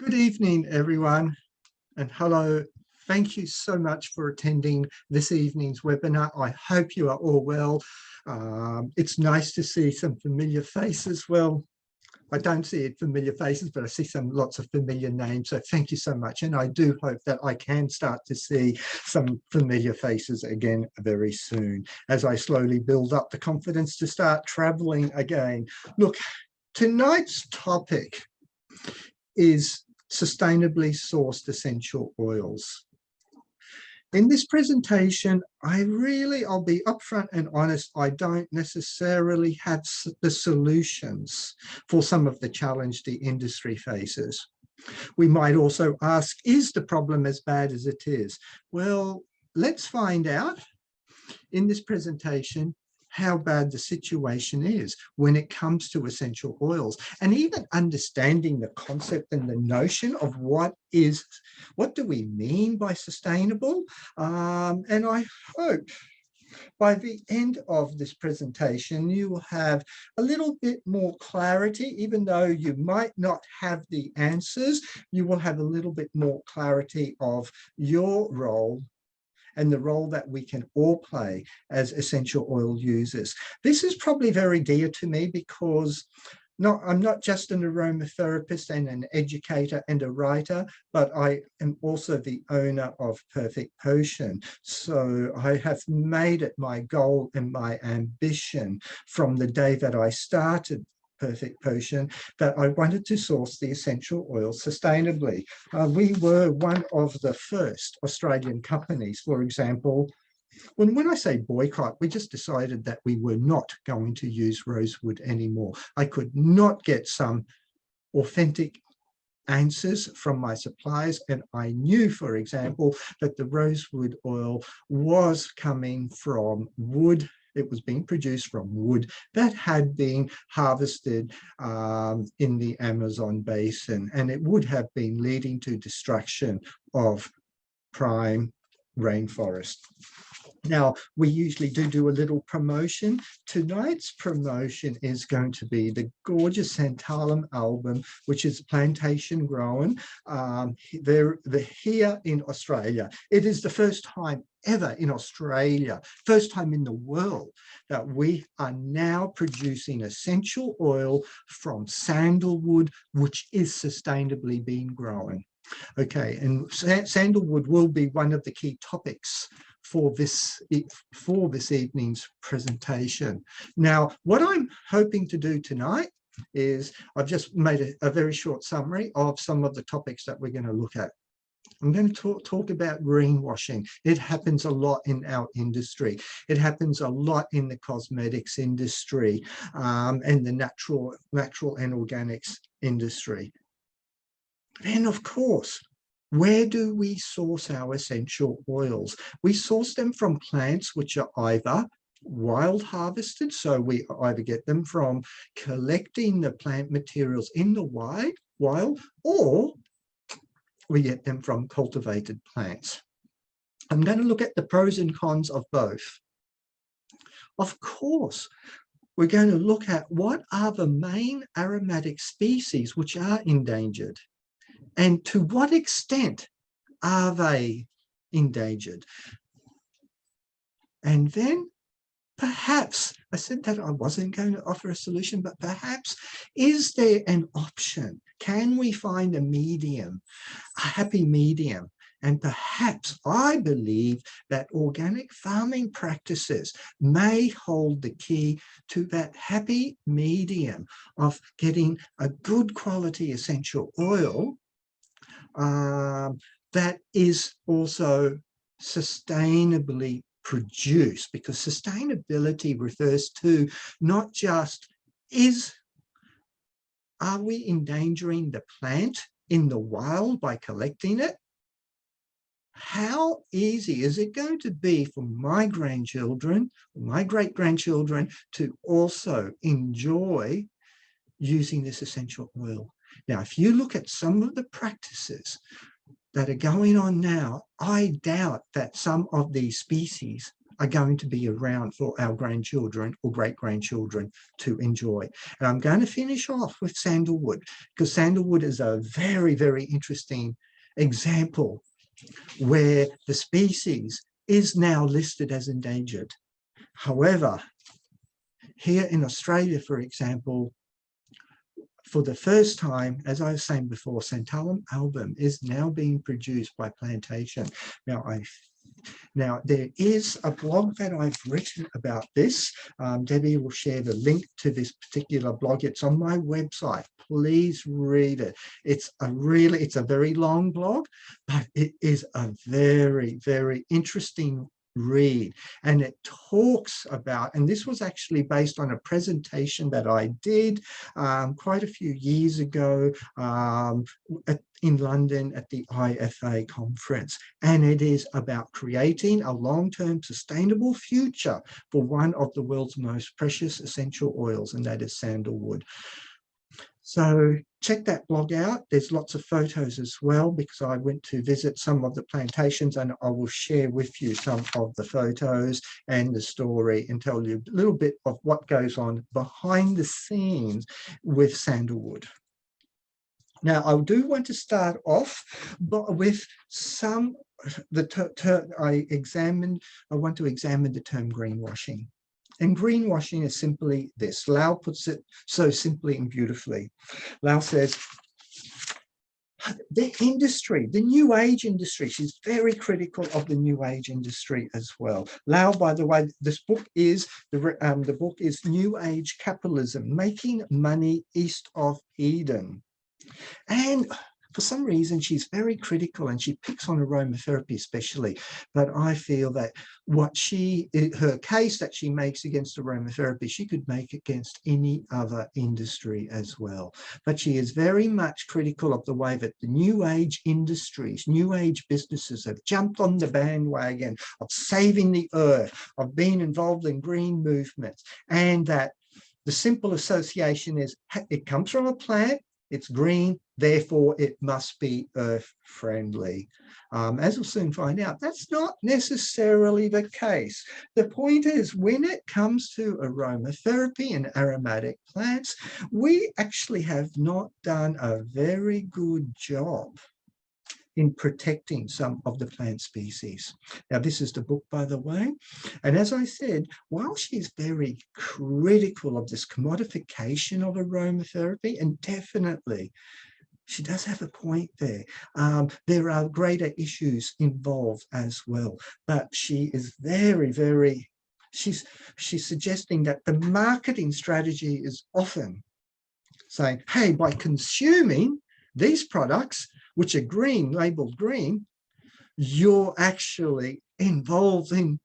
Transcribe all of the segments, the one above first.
Good evening, everyone, and hello. Thank you so much for attending this evening's webinar. I hope you are all well. It's nice to see some familiar faces. Well, I don't see familiar faces, but I see lots of familiar names. So thank you so much. And I do hope that I can start to see some familiar faces again very soon as I slowly build up the confidence to start traveling again. Look, tonight's topic is sustainably sourced essential oils. In this presentation, I'll be upfront and honest, I don't necessarily have the solutions for some of the challenge the industry faces. We might also ask, is the problem as bad as it is? Well, let's find out in this presentation how bad the situation is when it comes to essential oils, and even understanding the concept and the notion of what do we mean by sustainable. And I hope by the end of this presentation, you will have a little bit more clarity. Even though you might not have the answers, you will have a little bit more clarity of your role and the role that we can all play as essential oil users. This is probably very dear to me because I'm not just an aromatherapist and an educator and a writer, but I am also the owner of Perfect Potion. So I have made it my goal and my ambition from the day that I started Perfect Potion that I wanted to source the essential oils sustainably. We were one of the first Australian companies, for example. When I say boycott, we just decided that we were not going to use rosewood anymore. I could not get some authentic answers from my suppliers, and I knew, for example, that the rosewood oil was coming from wood. It was being produced from wood that had been harvested in the Amazon basin, and it would have been leading to destruction of prime rainforest. Now, we usually do a little promotion. Tonight's promotion is going to be the gorgeous Santalum album, which is plantation grown. They're here in Australia. It is the first time ever in Australia, first time in the world, that we are now producing essential oil from sandalwood, which is sustainably being grown. Okay, and sandalwood will be one of the key topics for this evening's presentation. Now, what I'm hoping to do tonight is I've just made a very short summary of some of the topics that we're going to look at. I'm going to talk about greenwashing. It happens a lot in our industry. It happens a lot in the cosmetics industry and the natural and organics industry. Then, of course, where do we source our essential oils? We source them from plants which are either wild harvested, so we either get them from collecting the plant materials in the wild, or we get them from cultivated plants. I'm going to look at the pros and cons of both. Of course, we're going to look at what are the main aromatic species which are endangered, and to what extent are they endangered? And then perhaps, I said that I wasn't going to offer a solution, but perhaps, is there an option? Can we find a medium, a happy medium? And perhaps I believe that organic farming practices may hold the key to that happy medium of getting a good quality essential oil that is also sustainably produced, because sustainability refers to not just are we endangering the plant in the wild by collecting it? How easy is it going to be for my grandchildren, my great-grandchildren, to also enjoy using this essential oil? Now, if you look at some of the practices that are going on now, I doubt that some of these species are going to be around for our grandchildren or great-grandchildren to enjoy. And I'm going to finish off with sandalwood, because sandalwood is a very, very interesting example where the species is now listed as endangered. However, here in Australia, for example, for the first time, as I was saying before, Santalum album is now being produced by Plantation. Now, there is a blog that I've written about this. Debbie will share the link to this particular blog. It's on my website. Please read it. It's a very long blog, but it is a very, very interesting read, and it talks about, and this was actually based on a presentation that I did quite a few years ago in London at the IFA conference, and it is about creating a long-term sustainable future for one of the world's most precious essential oils, and that is sandalwood. So check that blog out. There's lots of photos as well, because I went to visit some of the plantations, and I will share with you some of the photos and the story and tell you a little bit of what goes on behind the scenes with sandalwood. Now, I do want to start off with some, I want to examine the term greenwashing. And greenwashing is simply this. Lau puts it so simply and beautifully. Lau says, the industry, the new age industry, she's very critical of the new age industry as well. Lau, by the way, this book is, the book is New Age Capitalism, Making Money East of Eden. And for some reason, she's very critical, and she picks on aromatherapy especially. But I feel that her case that she makes against aromatherapy, she could make against any other industry as well. But she is very much critical of the way that the new age industries, new age businesses have jumped on the bandwagon of saving the earth, of being involved in green movements, and that the simple association is it comes from a plant, it's green, therefore it must be earth friendly. As we'll soon find out, that's not necessarily the case. The point is, when it comes to aromatherapy and aromatic plants, we actually have not done a very good job in protecting some of the plant species. Now, this is the book, by the way. And as I said, while she's very critical of this commodification of aromatherapy, and definitely she does have a point there. There are greater issues involved as well, but she is very, very, she's suggesting that the marketing strategy is often saying, hey, by consuming these products, which are green, labeled green, you're actually involved in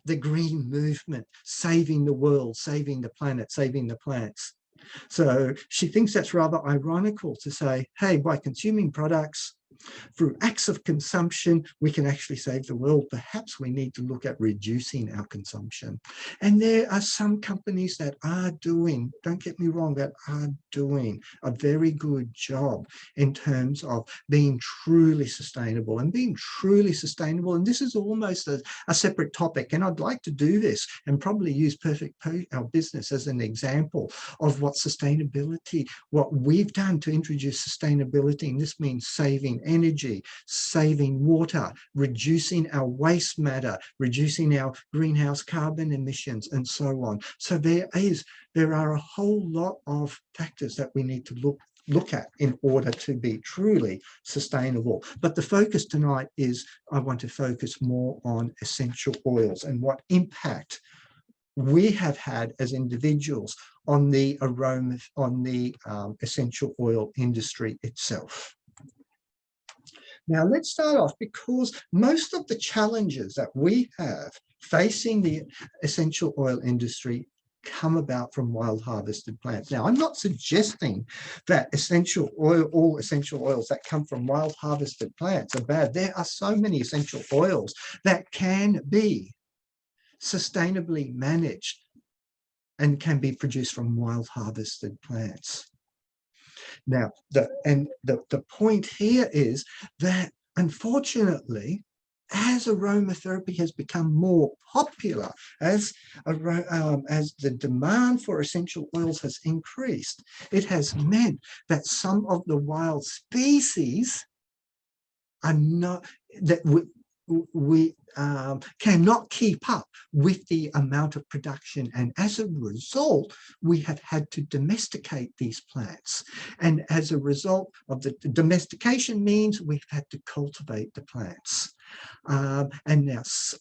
the green movement, saving the world, saving the planet, saving the plants. So she thinks that's rather ironical to say, hey, by consuming products through acts of consumption, we can actually save the world. Perhaps we need to look at reducing our consumption. And there are some companies that are doing, don't get me wrong, that are doing a very good job in terms of being truly sustainable and being truly sustainable. And this is almost a separate topic. And I'd like to do this and probably use Perfect our business as an example of what sustainability, what we've done to introduce sustainability. And this means saving energy, saving water, reducing our waste matter, reducing our greenhouse carbon emissions, and so on. So there are a whole lot of factors that we need to look at in order to be truly sustainable. But the focus tonight is, I want to focus more on essential oils and what impact we have had as individuals on the aroma, on the essential oil industry itself. Now, let's start off, because most of the challenges that we have facing the essential oil industry come about from wild harvested plants. Now, I'm not suggesting that all essential oils that come from wild harvested plants are bad. There are so many essential oils that can be sustainably managed and can be produced from wild harvested plants. Now, the point here is that, unfortunately, as aromatherapy has become more popular, as the demand for essential oils has increased, it has meant that some of the wild species are not, that we cannot keep up with the amount of production, and as a result we have had to domesticate these plants, and as a result of the domestication means we've had to cultivate the plants, and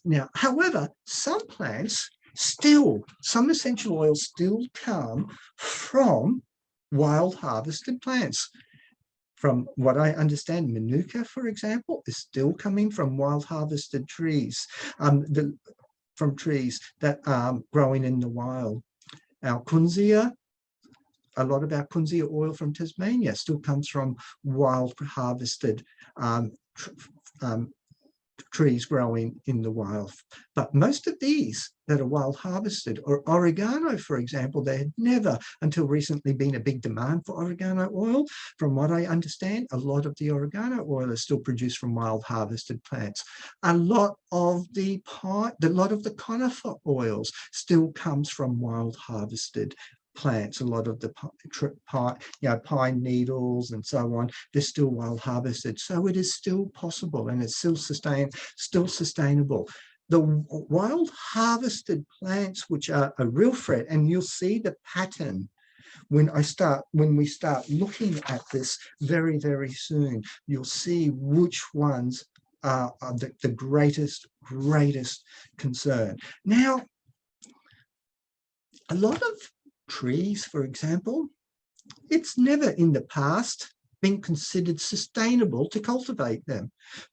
now however some plants still, some essential oils still come from wild harvested plants. From what I understand, Manuka, for example, is still coming from wild harvested trees, from trees that are growing in the wild. Our Kunzea, a lot of our Kunzea oil from Tasmania still comes from wild harvested trees growing in the wild. But most of these that are wild harvested, or oregano, for example, there had never until recently been a big demand for oregano oil. From what I understand, a lot of the oregano oil is still produced from wild harvested plants. A lot of the conifer oils still comes from wild harvested plants. A lot of the pine needles and so on, they're still wild harvested. So it is still possible, and it's still sustainable. The wild harvested plants, which are a real threat, and you'll see the pattern when we start looking at this very, very soon, you'll see which ones are the greatest concern. Now, a lot of trees, for example, it's never in the past been considered sustainable to cultivate them,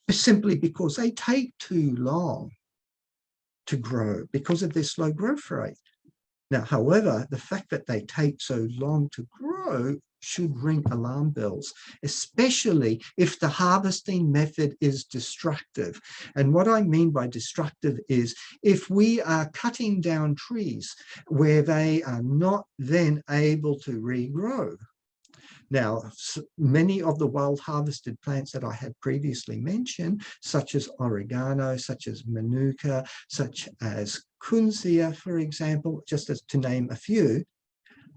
simply because they take too long to grow because of their slow growth rate. Now, however, the fact that they take so long to grow should ring alarm bells, especially if the harvesting method is destructive. And what I mean by destructive is if we are cutting down trees where they are not then able to regrow. Now, many of the wild harvested plants that I had previously mentioned, such as oregano, such as Manuka, such as Kunzea, for example, just as to name a few,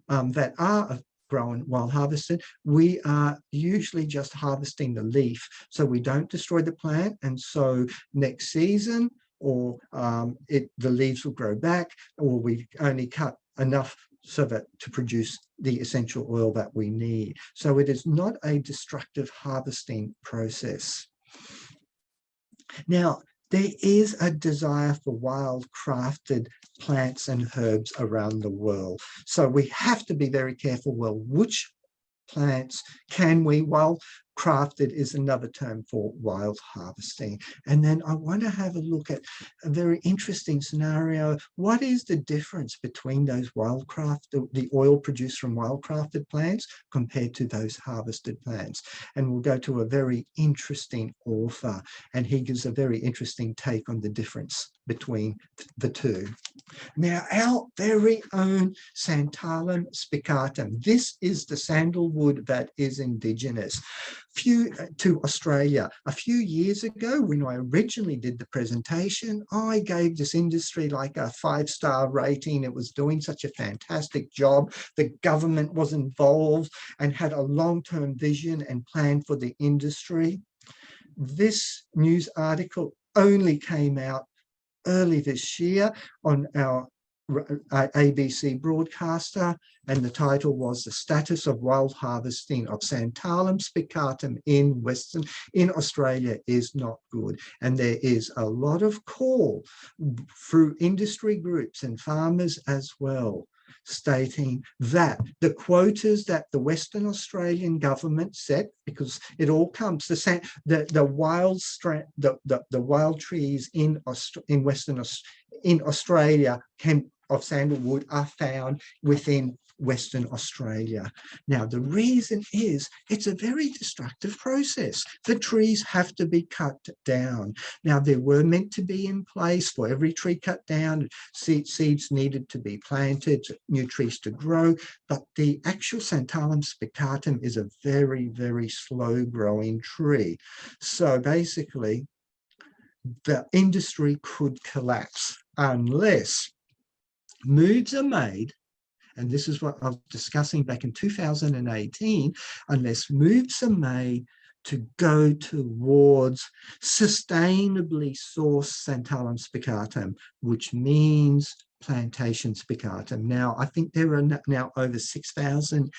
that are grown wild harvested, we are usually just harvesting the leaf, so we don't destroy the plant, and so next season or the leaves will grow back, or we only cut enough so that to produce the essential oil that we need. So it is not a destructive harvesting process. Now, there is a desire for wild crafted plants and herbs around the world. So we have to be very careful, well, which plants can we, wild crafted is another term for wild harvesting. And then I want to have a look at a very interesting scenario. What is the difference between those the oil produced from wild crafted plants compared to those harvested plants? And we'll go to a very interesting author, and he gives a very interesting take on the difference between the two. Now, our very own Santalum spicatum. This is the sandalwood that is indigenous to Australia. A few years ago, when I originally did the presentation, I gave this industry like a 5-star rating. It was doing such a fantastic job. The government was involved and had a long-term vision and plan for the industry. This news article only came out early this year on our ABC broadcaster, and the title was "The Status of Wild Harvesting of Santalum spicatum in Australia is Not Good." And there is a lot of call through industry groups and farmers as well, stating that the quotas that the Western Australian government set, because it all comes the wild trees in Australia of sandalwood are found within Western Australia. Now, the reason is it's a very destructive process. The trees have to be cut down. Now, they were meant to be in place for every tree cut down. Seeds needed to be planted, new trees to grow, but the actual Santalum spicatum is a very, very slow growing tree. So basically, the industry could collapse unless moves are made, and this is what I was discussing back in 2018, unless moves are made to go towards sustainably sourced Santalum spicatum, which means plantation spicatum. Now, I think there are now over 6,000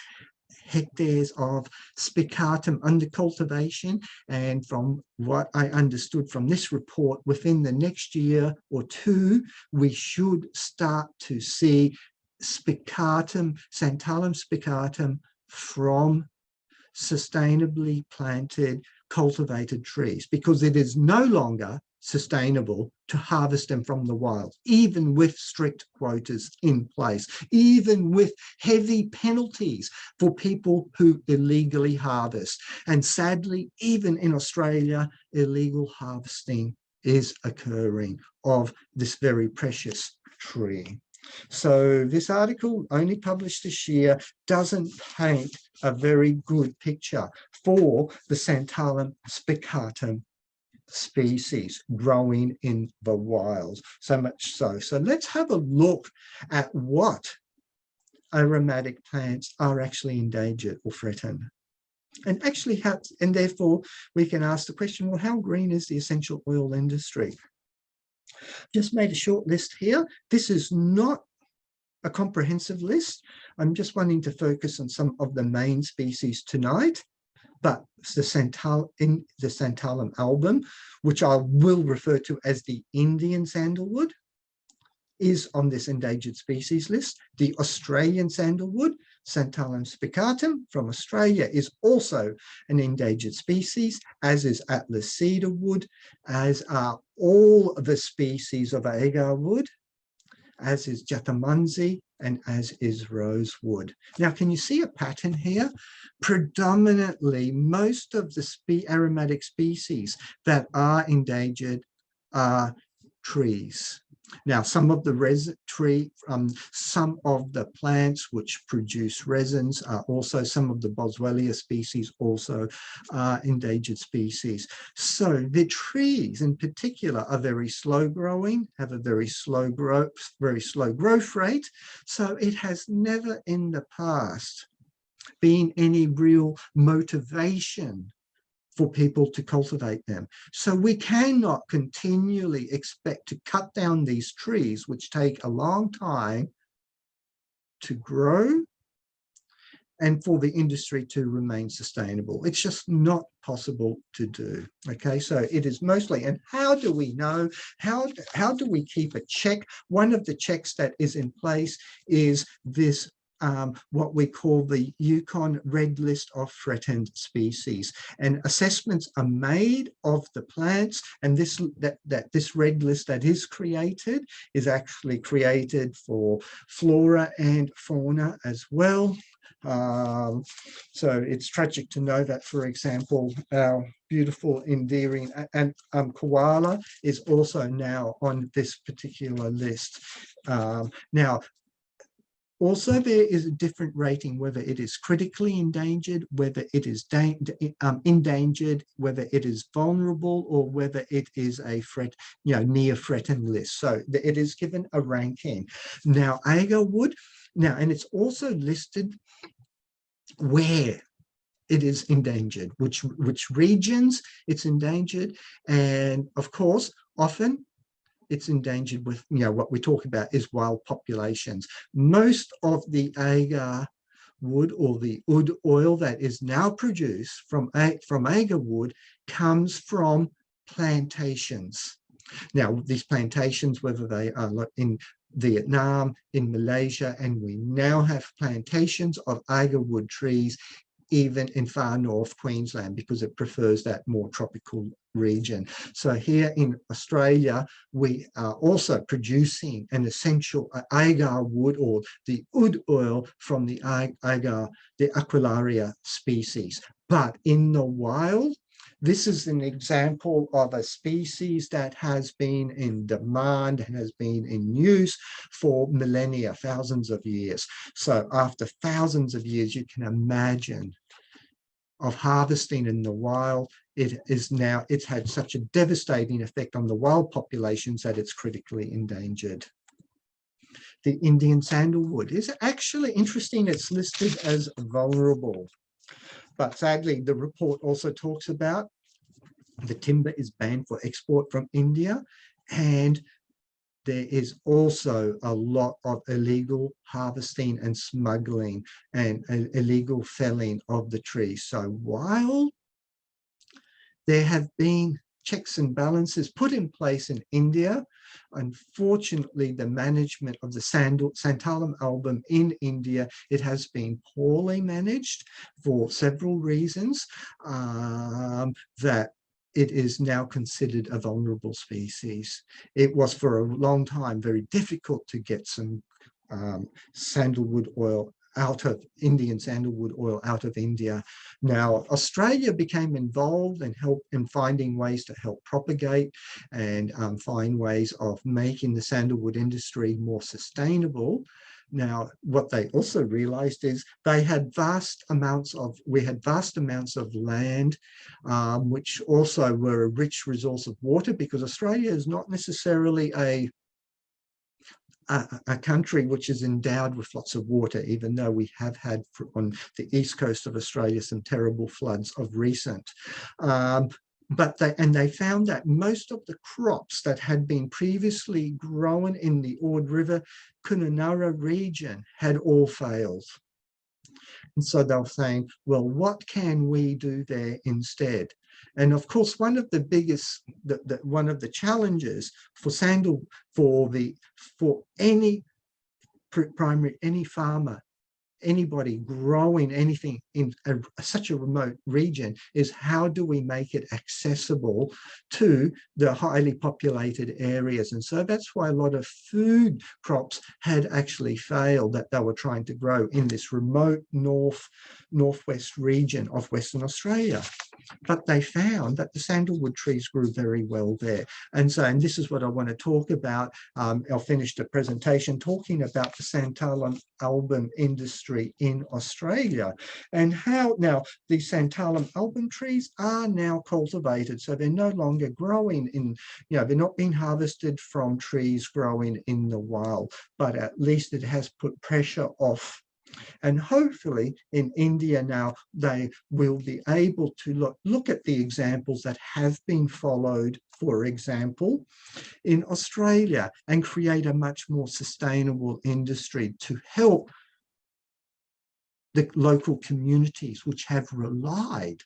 hectares of spicatum under cultivation, and from what I understood from this report, within the next year or two, we should start to see spicatum, Santalum spicatum from sustainably planted, cultivated trees, because it is no longer sustainable to harvest them from the wild, even with strict quotas in place, even with heavy penalties for people who illegally harvest. And sadly, even in Australia, illegal harvesting is occurring of this very precious tree. So this article, only published this year, doesn't paint a very good picture for the Santalum spicatum species growing in the wild, so much so. So let's have a look at what aromatic plants are actually endangered or threatened. And actually, and therefore we can ask the question, well, how green is the essential oil industry? Just made a short list here. This is not a comprehensive list. I'm just wanting to focus on some of the main species tonight. But the Santalum album, which I will refer to as the Indian sandalwood, is on this endangered species list. The Australian sandalwood, Santalum spicatum from Australia, is also an endangered species, as is Atlas cedarwood, as are all the species of agar wood, as is Jatamansi, and as is rosewood. Now, can you see a pattern here? Predominantly, most of the aromatic species that are endangered are trees. Now, some of the some of the plants which produce resins are also, some of the Boswellia species also are endangered species. So the trees in particular are very slow growing, have a very slow growth rate. So it has never in the past been any real motivation for people to cultivate them. So we cannot continually expect to cut down these trees, which take a long time to grow, and for the industry to remain sustainable. It's just not possible to do. Okay, so it is mostly, and how do we know? How do we keep a check? One of the checks that is in place is this what we call the Yukon Red List of Threatened Species, and assessments are made of the plants, and this red list that is created is actually created for flora and fauna as well. So it's tragic to know that, for example, our beautiful endearing and koala is also now on this particular list. Now, also, there is a different rating, whether it is critically endangered, whether it is endangered, whether it is vulnerable, or whether it is a near threatened list. So it is given a ranking. Now, agar wood, and it's also listed where it is endangered, which regions it's endangered, and of course, often it's endangered with, what we talk about is wild populations. Most of the agar wood, or the oud oil that is now produced from agar wood, comes from plantations. Now, these plantations, whether they are in Vietnam, in Malaysia, and we now have plantations of agar wood trees even in far north Queensland, because it prefers that more tropical region. So here in Australia, we are also producing an essential agar wood, or the oud oil, from the agar, the Aquilaria species. But in the wild, this is an example of a species that has been in demand and has been in use for millennia, thousands of years. So after thousands of years, you can imagine of harvesting in the wild, it's had such a devastating effect on the wild populations that it's critically endangered. The Indian sandalwood is actually interesting. It's listed as vulnerable, but sadly, the report also talks about the timber is banned for export from India, and there is also a lot of illegal harvesting and smuggling and illegal felling of the trees. So while there have been checks and balances put in place in India, unfortunately, the management of the Santalum album in India, it has been poorly managed for several reasons, that it is now considered a vulnerable species. It was for a long time very difficult to get some sandalwood oil out of Indian sandalwood oil out of India. Now, Australia became involved and helped in finding ways to help propagate and find ways of making the sandalwood industry more sustainable. Now, what they also realized is we had vast amounts of land, which also were a rich resource of water, because Australia is not necessarily a country which is endowed with lots of water, even though we have had on the east coast of Australia some terrible floods of recent. But they found that most of the crops that had been previously grown in the Ord River Kununurra region had all failed. And so they were saying, well, what can we do there instead? And of course, one of the biggest, one of the challenges for any farmer, anybody growing anything in such a remote region, is how do we make it accessible to the highly populated areas? And so that's why a lot of food crops had actually failed that they were trying to grow in this remote northwest region of Western Australia. But they found that the sandalwood trees grew very well there. And this is what I want to talk about. I'll finish the presentation talking about the Santalum album industry in Australia, and how now the Santalum album trees are now cultivated. So they're no longer growing in, they're not being harvested from trees growing in the wild, but at least it has put pressure off. And hopefully in India now, they will be able to look at the examples that have been followed, for example, in Australia, and create a much more sustainable industry to help the local communities which have relied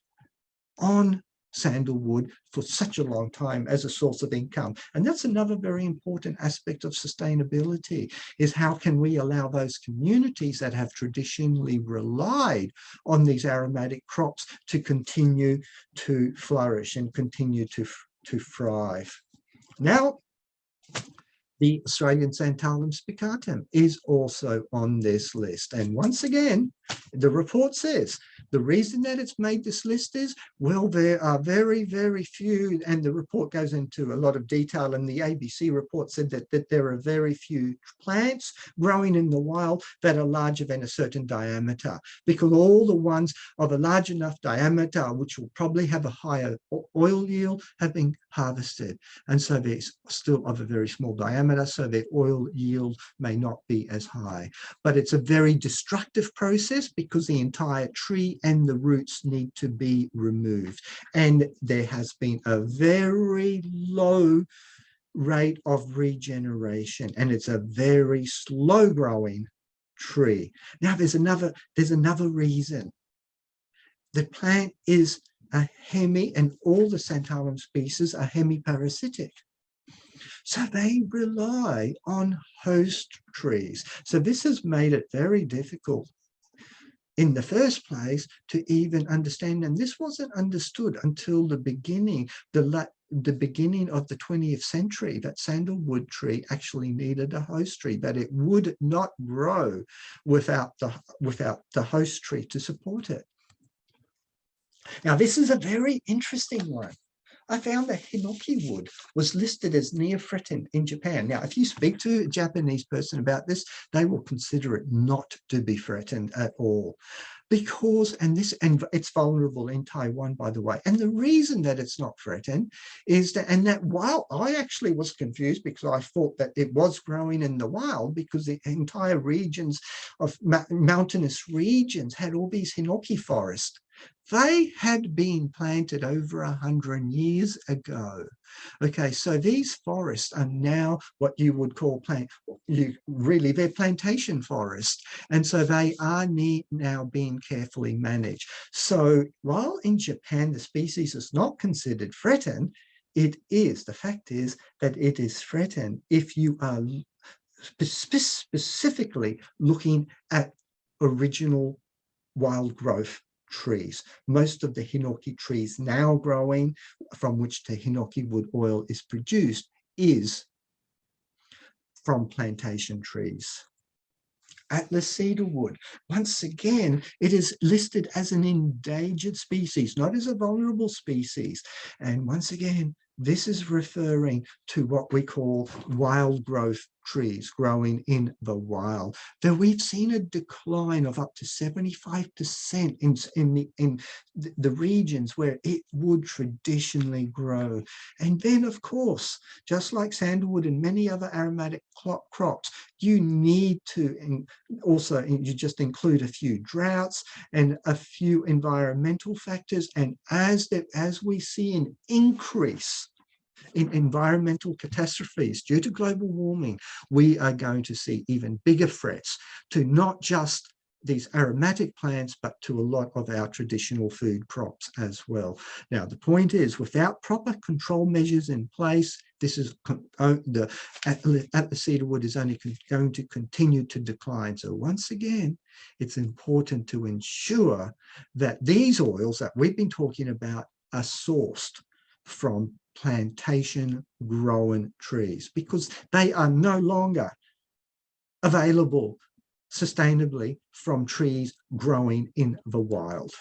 on sandalwood for such a long time as a source of income. And that's another very important aspect of sustainability, is how can we allow those communities that have traditionally relied on these aromatic crops to continue to flourish and continue to thrive. Now, the Australian Santalum spicatum is also on this list. And once again, the report says the reason that it's made this list is, well, there are very, very few, and the report goes into a lot of detail, and the ABC report said that there are very few plants growing in the wild that are larger than a certain diameter, because all the ones of a large enough diameter, which will probably have a higher oil yield, have been harvested. And so they're still of a very small diameter, so their oil yield may not be as high. But it's a very destructive process, because the entire tree and the roots need to be removed. And there has been a very low rate of regeneration, and it's a very slow growing tree. Now there's another reason. The plant is a and all the Santalum species are hemiparasitic. So they rely on host trees. So this has made it very difficult in the first place to even understand, and this wasn't understood until the beginning, the beginning of the 20th century, that sandalwood tree actually needed a host tree, that it would not grow without the host tree to support it. Now, this is a very interesting one. I found that hinoki wood was listed as near threatened in Japan. Now, if you speak to a Japanese person about this, they will consider it not to be threatened at all. Because, and it's vulnerable in Taiwan, by the way. And the reason that it's not threatened is that, and that while I actually was confused because I thought that it was growing in the wild, because the entire regions of mountainous regions had all these hinoki forests. They had been planted over 100 years ago. Okay, so these forests are now what you would call they're plantation forests. And so they are now being carefully managed. So while in Japan, the species is not considered threatened, the fact is that it is threatened if you are specifically looking at original wild growth trees. Most of the hinoki trees now growing, from which the hinoki wood oil is produced, is from plantation trees. Atlas cedarwood, once again, it is listed as an endangered species, not as a vulnerable species. And once again, this is referring to what we call wild growth trees growing in the wild. Though we've seen a decline of up to 75% in the regions where it would traditionally grow. And then, of course, just like sandalwood and many other aromatic crops, you need to also you just include a few droughts and a few environmental factors. And as we see an increase in environmental catastrophes due to global warming, we are going to see even bigger threats to not just these aromatic plants, but to a lot of our traditional food crops as well. Now, the point is, without proper control measures in place, this is the Atlas cedarwood is only going to continue to decline. So once again, it's important to ensure that these oils that we've been talking about are sourced from plantation grown trees, because they are no longer available sustainably from trees growing in the wild.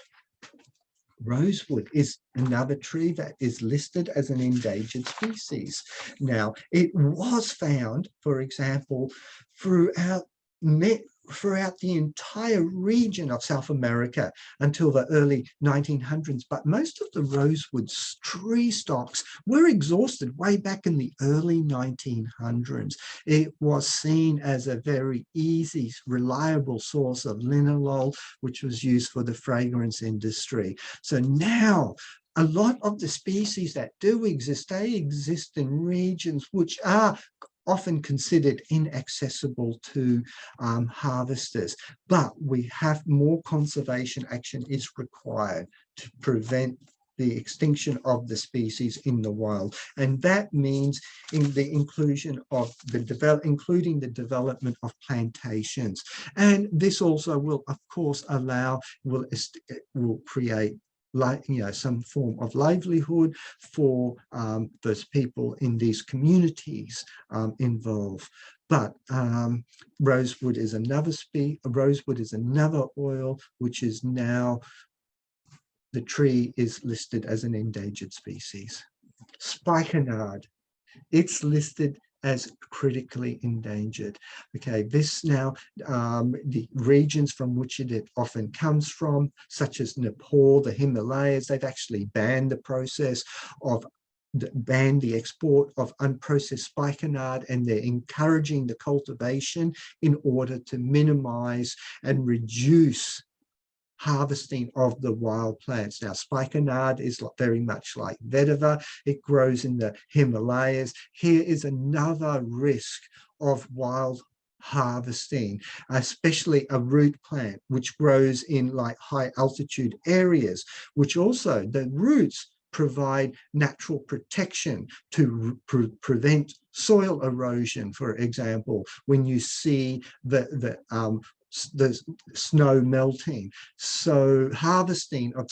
Rosewood is another tree that is listed as an endangered species. Now, it was found, for example, throughout the entire region of South America until the early 1900s, but most of the rosewood tree stocks were exhausted way back in the early 1900s. It was seen as a very easy, reliable source of linalool, which was used for the fragrance industry. So now, a lot of the species that do exist, they exist in regions which are often considered inaccessible to harvesters. But we have more conservation action is required to prevent the extinction of the species in the wild. And that means in the inclusion of including the development of plantations. And this also will, of course, will create some form of livelihood for those people in these communities involved. But rosewood is another oil which is now, the tree is listed as an endangered species. Spikenard, it's listed as critically endangered. Okay, this now, the regions from which it often comes from, such as Nepal, the Himalayas, they've actually banned the export of unprocessed spikenard, and they're encouraging the cultivation in order to minimize and reduce harvesting of the wild plants. Now, spikenard is very much like vetiver. It grows in the Himalayas. Here is another risk of wild harvesting, especially a root plant, which grows in like high altitude areas, which also the roots provide natural protection to prevent soil erosion. For example, when you see the snow melting. So harvesting of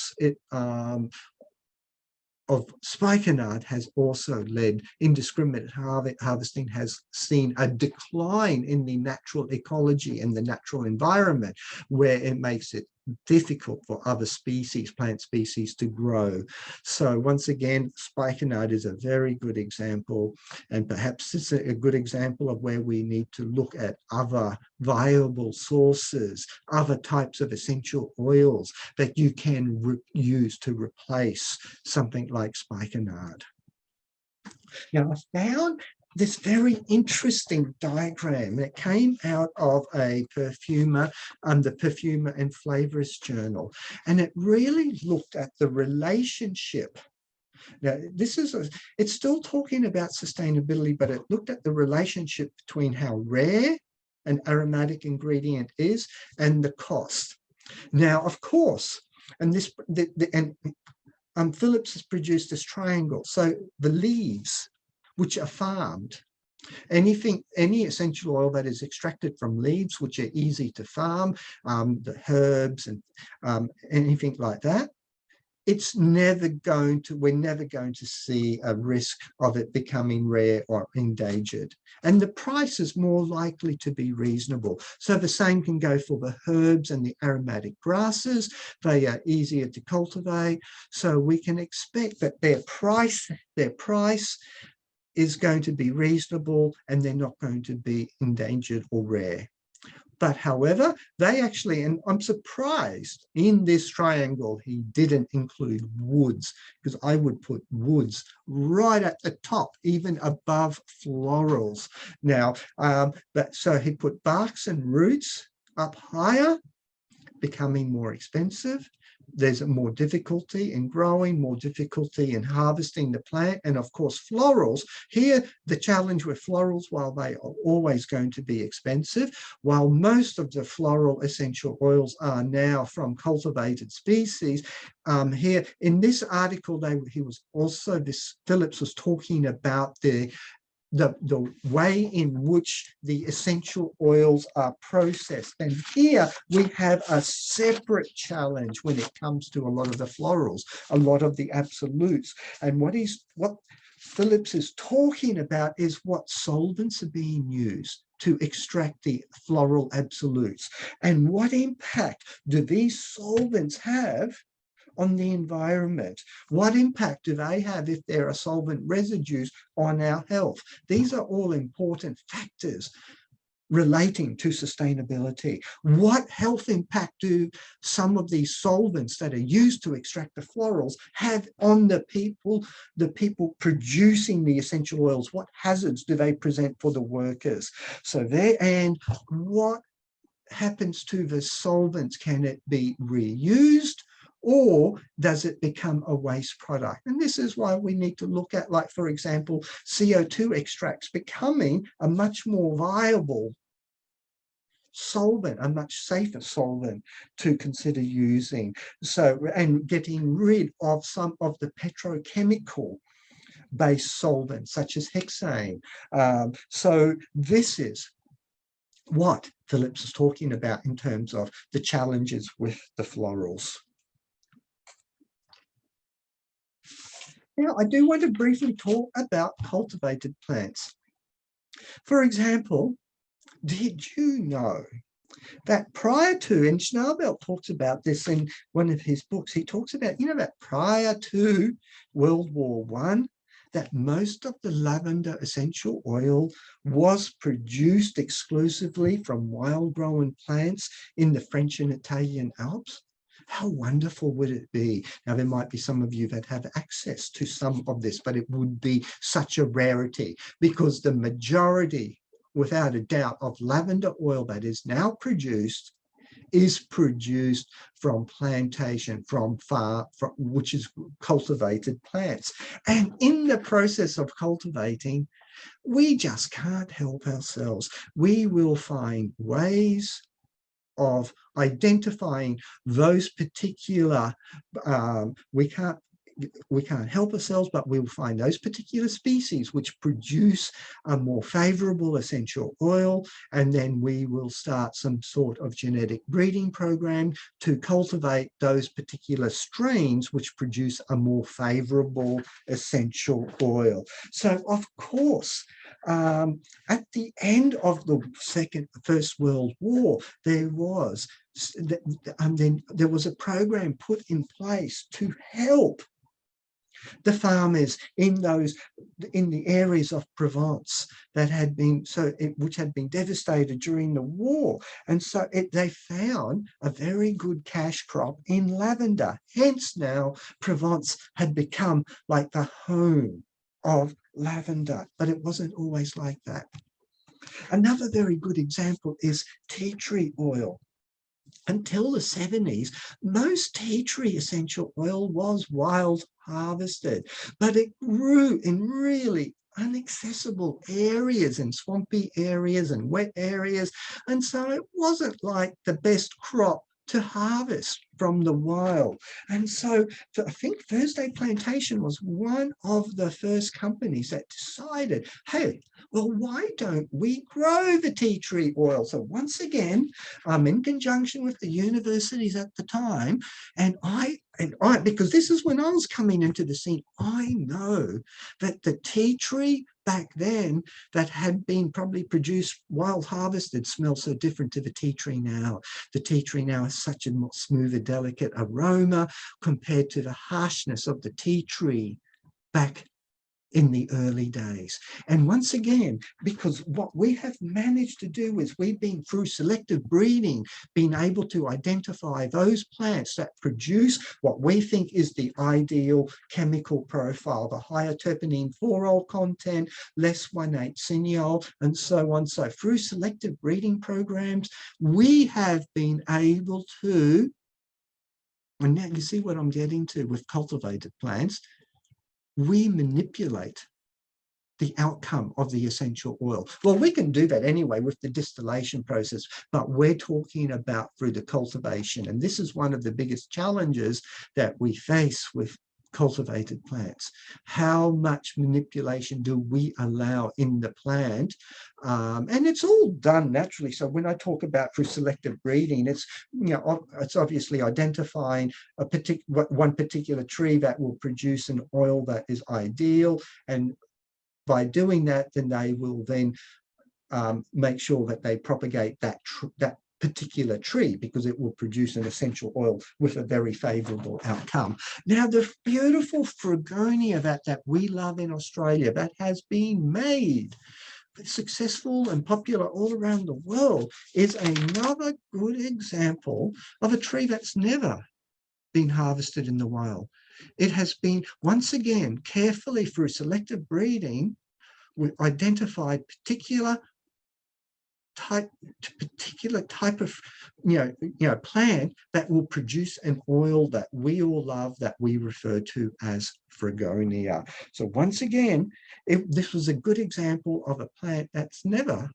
spikenard has also led, indiscriminate harvesting has seen a decline in the natural ecology and the natural environment, where it makes it difficult for other species, plant species, to grow. So once again, spikenard is a very good example, and perhaps it's a good example of where we need to look at other viable sources, other types of essential oils that you can use to replace something like spikenard. Now, I found this very interesting diagram. It came out of a perfumer, the Perfumer and Flavorist Journal, and it really looked at the relationship. Now, it's still talking about sustainability, but it looked at the relationship between how rare an aromatic ingredient is and the cost. Now, of course, and Philips has produced this triangle. So the leaves, which are farmed, any essential oil that is extracted from leaves, which are easy to farm, the herbs and anything like that, we're never going to see a risk of it becoming rare or endangered. And the price is more likely to be reasonable. So the same can go for the herbs and the aromatic grasses. They are easier to cultivate. So we can expect that their price is going to be reasonable, and they're not going to be endangered or rare. But however, they actually, and I'm surprised in this triangle, he didn't include woods, because I would put woods right at the top, even above florals. Now, so he put barks and roots up higher, becoming more expensive. There's more difficulty in growing, more difficulty in harvesting the plant. And of course, florals. Here, the challenge with florals, while they are always going to be expensive, while most of the floral essential oils are now from cultivated species, here in this article, Philips was talking about the way in which the essential oils are processed. And here we have a separate challenge when it comes to a lot of the florals, a lot of the absolutes. And what Philips is talking about is what solvents are being used to extract the floral absolutes. And what impact do these solvents have on the environment? What impact do they have if there are solvent residues on our health? These are all important factors relating to sustainability. What health impact do some of these solvents that are used to extract the florals have on the people producing the essential oils? What hazards do they present for the workers? So and what happens to the solvents? Can it be reused, or does it become a waste product? And this is why we need to look at, like, for example, CO2 extracts becoming a much more viable solvent, a much safer solvent to consider using. So, and getting rid of some of the petrochemical based solvents such as hexane. So this is what Philips is talking about in terms of the challenges with the florals. Now, I do want to briefly talk about cultivated plants. For example, did you know that prior to, and Schnabel talks about this in one of his books, he talks about, that prior to World War I, that most of the lavender essential oil was produced exclusively from wild-grown plants in the French and Italian Alps? How wonderful would it be? Now, there might be some of you that have access to some of this, but it would be such a rarity, because the majority, without a doubt, of lavender oil that is now produced is produced from plantation, which is cultivated plants. And in the process of cultivating, we just can't help ourselves. We will find ways of identifying those particular, we can't help ourselves, but we'll find those particular species which produce a more favorable essential oil, and then we will start some sort of genetic breeding program to cultivate those particular strains which produce a more favorable essential oil. So, of course, at the end of the First World War, there was And then there was a program put in place to help the farmers in the areas of Provence that had been which had been devastated during the war. And so they found a very good cash crop in lavender. Hence now Provence had become like the home of lavender, but it wasn't always like that. Another very good example is tea tree oil. Until the 70s, most tea tree essential oil was wild harvested, but it grew in really inaccessible areas, in swampy areas and wet areas. And so it wasn't like the best crop to harvest from the wild. And so I think Thursday Plantation was one of the first companies that decided, hey, well, why don't we grow the tea tree oil? So once again, in conjunction with the universities at the time, and I, because this is when I was coming into the scene, I know that the tea tree back then that had been probably produced wild harvested smells so different to the tea tree now. The tea tree now has such a more smoother, delicate aroma compared to the harshness of the tea tree back in the early days. And once again, because what we have managed to do is we've been through selective breeding, been able to identify those plants that produce what we think is the ideal chemical profile, the higher terpenine 4-ol content, less 1,8-cineol, and so on. So through selective breeding programs, we have been able to, and now you see what I'm getting to with cultivated plants, we manipulate the outcome of the essential oil. Well, we can do that anyway with the distillation process, but we're talking about through the cultivation. And this is one of the biggest challenges that we face with cultivated plants. How much manipulation do we allow in the plant? And it's all done naturally. So when I talk about through selective breeding, it's, you know, it's obviously identifying one particular tree that will produce an oil that is ideal, and by doing that, then they will then make sure that they propagate that particular tree, because it will produce an essential oil with a very favorable outcome. Now, the beautiful Fregonia that we love in Australia, that has been made successful and popular all around the world, is another good example of a tree that's never been harvested in the wild. It has been, once again, carefully through selective breeding, we identified particular type of plant that will produce an oil that we all love, that we refer to as Fregonia. So once again, this was a good example of a plant that's never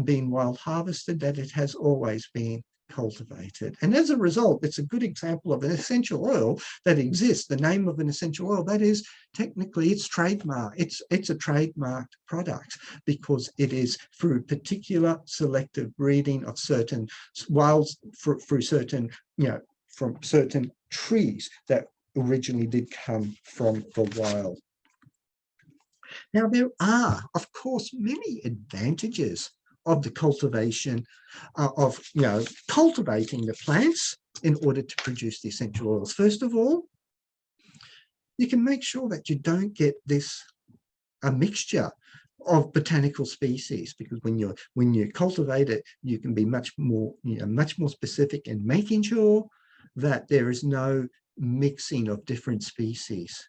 been wild harvested, that it has always been cultivated. And as a result, it's a good example of an essential oil that exists, the name of an essential oil that is technically it's trademark. It's a trademarked product because it is through particular selective breeding of certain wilds through certain, from certain trees that originally did come from the wild. Now, there are, of course, many advantages of the cultivation of cultivating the plants in order to produce the essential oils. First of all, you can make sure that you don't get a mixture of botanical species, because when you cultivate it, you can be much more specific in making sure that there is no mixing of different species.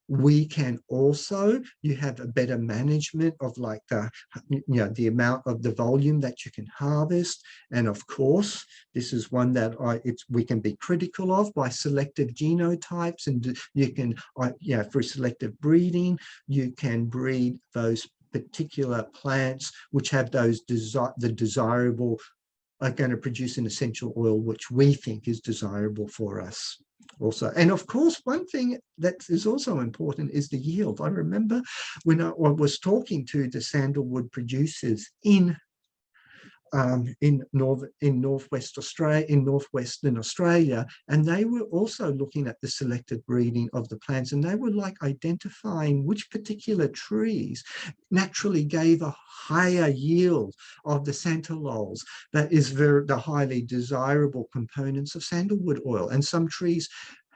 We can also, you have a better management of the amount of the volume that you can harvest. And of course, this is one that we can be critical of by selective genotypes, and you can, through selective breeding, you can breed those particular plants which have those desirable, are going to produce an essential oil which we think is desirable for us also. And of course, one thing that is also important is the yield. I remember when I was talking to the sandalwood producers in northwest Australia, in northwestern Australia, and they were also looking at the selected breeding of the plants, and they were like identifying which particular trees naturally gave a higher yield of the xanthols, that is the highly desirable components of sandalwood oil, and some trees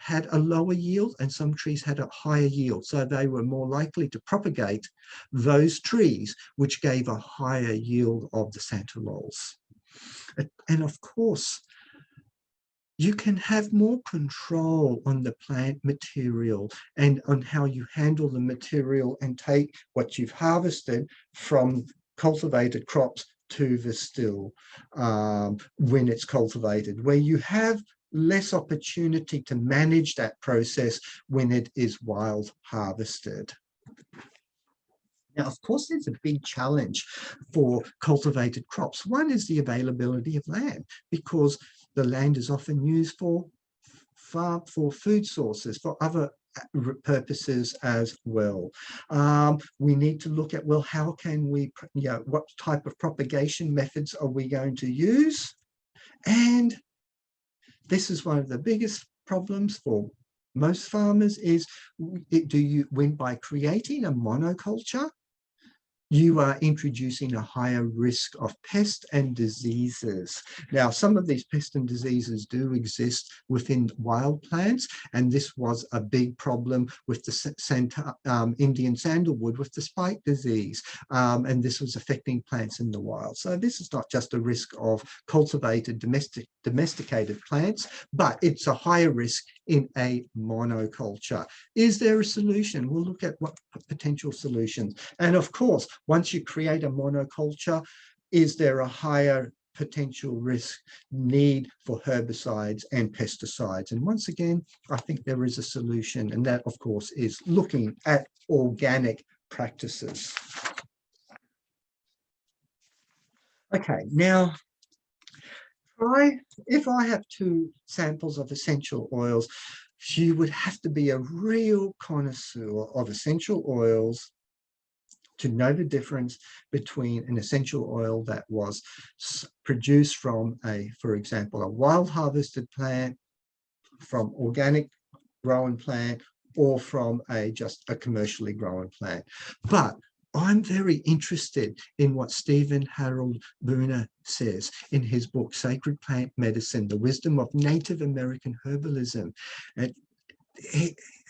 had a lower yield and some trees had a higher yield. So they were more likely to propagate those trees which gave a higher yield of the xanthols. And of course, you can have more control on the plant material and on how you handle the material and take what you've harvested from cultivated crops to the still when it's cultivated, where you have less opportunity to manage that process when it is wild harvested. Now, of course, there's a big challenge for cultivated crops. One is the availability of land, because the land is often used for food sources, for other purposes as well. We need to look at, well, how can we, what type of propagation methods are we going to use? And this is one of the biggest problems for most farmers is, when by creating a monoculture, you are introducing a higher risk of pests and diseases. Now, some of these pests and diseases do exist within wild plants, and this was a big problem with the Indian sandalwood with the spike disease, and this was affecting plants in the wild. So this is not just a risk of cultivated domesticated plants, but it's a higher risk in a monoculture. Is there a solution? We'll look at what potential solutions. And of course, once you create a monoculture, is there a higher potential risk need for herbicides and pesticides? And once again, I think there is a solution, and that, of course, is looking at organic practices. Okay, now, if I have 2 samples of essential oils, you would have to be a real connoisseur of essential oils to know the difference between an essential oil that was produced from for example, a wild harvested plant, from organic grown plant, or from just a commercially grown plant. But I'm very interested in what Stephen Harold Buhner says in his book, Sacred Plant Medicine, The Wisdom of Native American Herbalism. And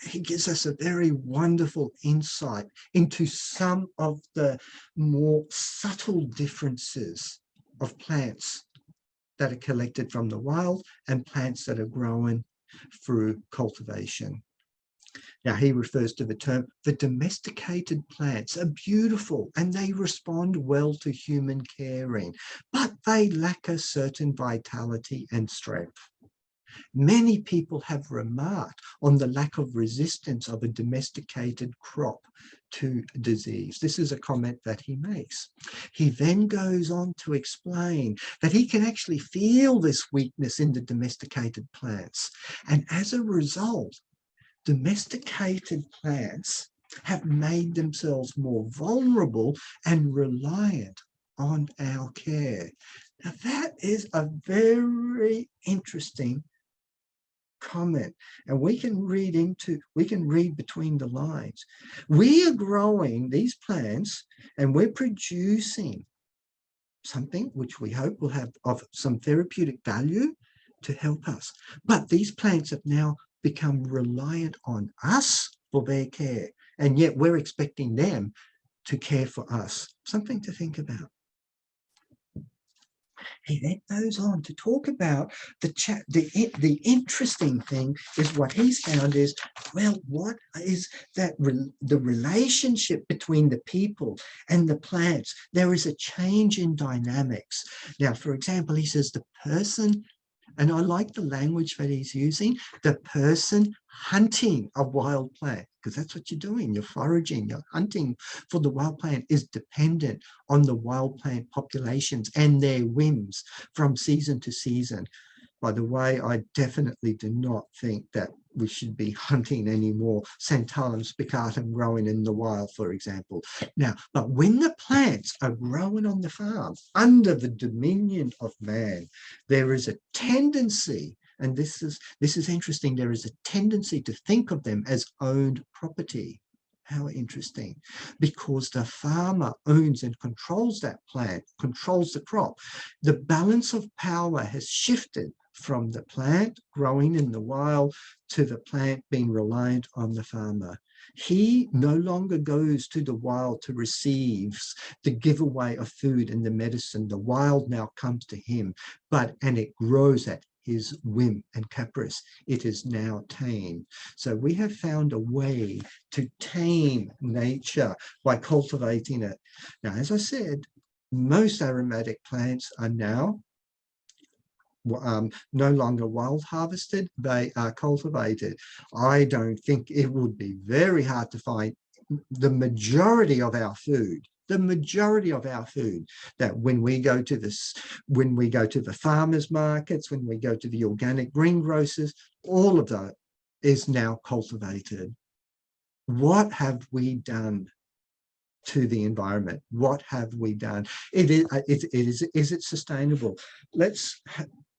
he gives us a very wonderful insight into some of the more subtle differences of plants that are collected from the wild and plants that are grown through cultivation. Now, he refers to the term, the domesticated plants are beautiful and they respond well to human caring, but they lack a certain vitality and strength. Many people have remarked on the lack of resistance of a domesticated crop to disease. This is a comment that he makes. He then goes on to explain that he can actually feel this weakness in the domesticated plants. And as a result, domesticated plants have made themselves more vulnerable and reliant on our care. Now, that is a very interesting comment, and we can read between the lines. We are growing these plants and we're producing something which we hope will have of some therapeutic value to help us, but these plants have now become reliant on us for their care, and yet we're expecting them to care for us. Something to think about. He then goes on to talk about the interesting thing is what he's found is, well, what is that the relationship between the people and the plants? There is a change in dynamics. Now, for example, he says the person, and I like the language that he's using, the person hunting a wild plant, because that's what you're doing. You're foraging, you're hunting for the wild plant, is dependent on the wild plant populations and their whims from season to season. By the way, I definitely do not think that we should be hunting anymore Santalum spicatum growing in the wild, for example. Now, but when the plants are growing on the farm under the dominion of man, there is a tendency, and this is interesting, there is a tendency to think of them as owned property. How interesting, because the farmer owns and controls that plant, controls the crop. The balance of power has shifted from the plant growing in the wild to the plant being reliant on the farmer. He no longer goes to the wild to receive the giveaway of food and the medicine. The wild now comes to him, and it grows at his whim and caprice. It is now tame. So we have found a way to tame nature by cultivating it. Now, as I said, most aromatic plants are now no longer wild harvested, they are cultivated. I don't think it would be very hard to find the majority of our food that when we go to the farmers markets, when we go to the organic greengrocers, all of that is now cultivated. What have we done to the environment? What have we done? Is it sustainable?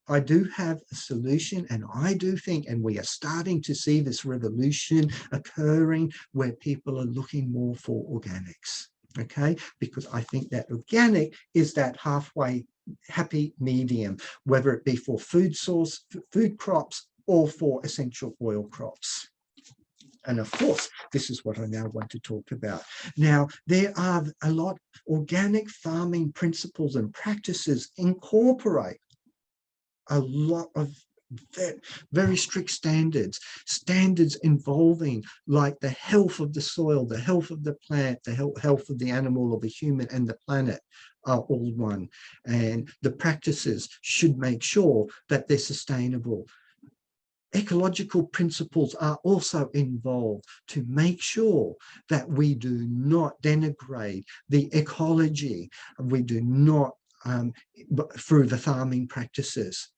I do have a solution, and I do think, and we are starting to see this revolution occurring where people are looking more for organics, okay? Because I think that organic is that halfway happy medium, whether it be for food crops or for essential oil crops. And of course, this is what I now want to talk about. Now, there are a lot organic farming principles and practices incorporate a lot of very strict standards involving like the health of the soil, the health of the plant, the health of the animal or the human and the planet are all one. And the practices should make sure that they're sustainable. Ecological principles are also involved to make sure that we do not denigrate the ecology. We do not through the farming practices.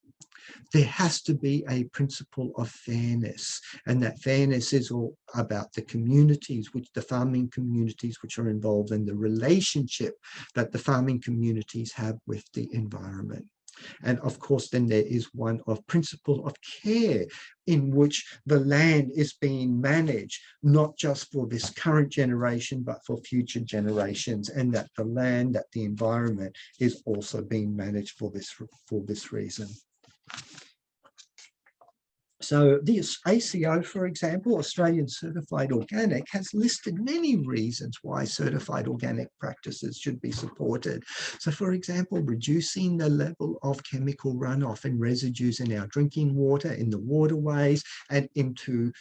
There has to be a principle of fairness, and that fairness is all about the communities, the farming communities which are involved, and the relationship that the farming communities have with the environment. And of course, then there is one of principle of care in which the land is being managed, not just for this current generation, but for future generations, and that the land, that the environment is also being managed for this reason. So the ACO, for example, Australian Certified Organic, has listed many reasons why certified organic practices should be supported. So for example, reducing the level of chemical runoff and residues in our drinking water, in the waterways, and into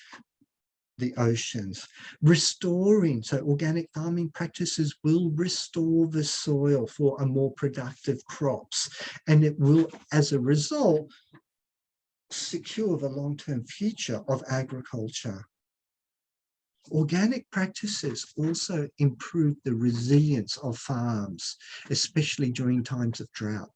the oceans. Restoring, so organic farming practices will restore the soil for a more productive crops, and it will, as a result, secure the long-term future of agriculture. Organic practices also improve the resilience of farms, especially during times of drought.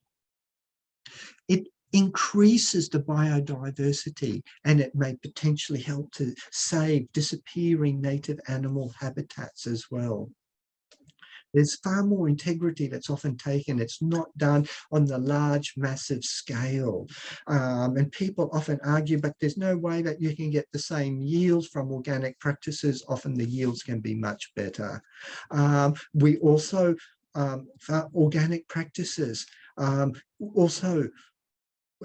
It increases the biodiversity, and it may potentially help to save disappearing native animal habitats as well. There's far more integrity that's often taken. It's not done on the large, massive scale. And people often argue, but there's no way that you can get the same yields from organic practices. Often the yields can be much better. We also, organic practices also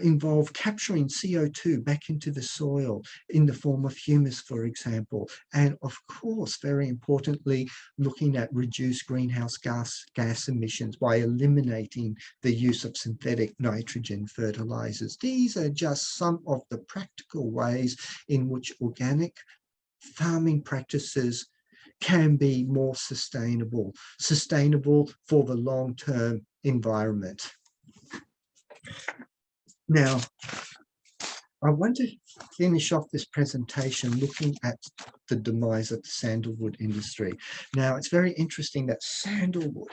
involve capturing CO2 back into the soil in the form of humus, for example. And of course, very importantly, looking at reduced greenhouse gas emissions by eliminating the use of synthetic nitrogen fertilizers. These are just some of the practical ways in which organic farming practices can be more sustainable for the long-term environment. Now, I want to finish off this presentation looking at the demise of the sandalwood industry. Now, it's very interesting that sandalwood,